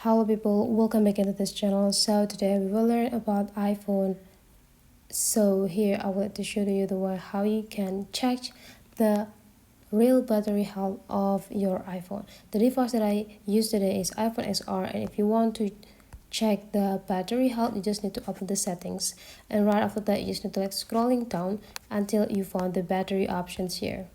Hello people, welcome back into this channel. So today we will learn about iPhone. So here I would like to show you the way how you can check the real battery health of your iPhone. The device that I use today is iPhone XR, and if you want to check the battery health, you just need to open the settings, and right after that you just need to scrolling down until you find the battery options here,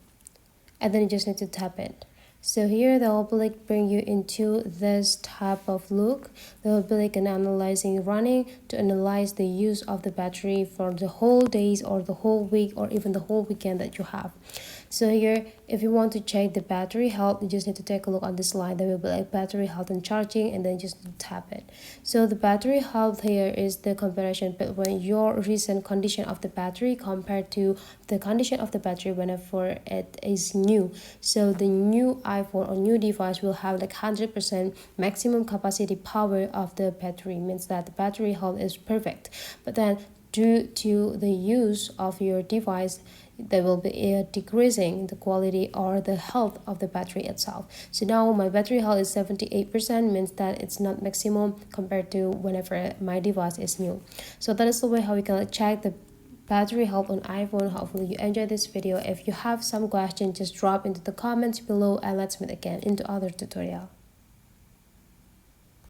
and then you just need to tap it. So here they will be bring you into this type of look. They will be an analyzing running to analyze the use of the battery for the whole days or the whole week or even the whole weekend that you have. So here, if you want to check the battery health, you just need to take a look on this line. There will be battery health and charging, and then just tap it. So the battery health here is the comparison between your recent condition of the battery compared to the condition of the battery whenever it is new. So the new iPhone or new device will have 100% maximum capacity power of the battery, means that the battery health is perfect. But then due to the use of your device, there will be decreasing the quality or the health of the battery itself. So now my battery health is 78%, means that it's not maximum compared to whenever my device is new. So that is the way how we can check the battery health on iPhone. Hopefully you enjoyed this video. If you have some questions, just drop into the comments below, and let's meet again into other tutorial.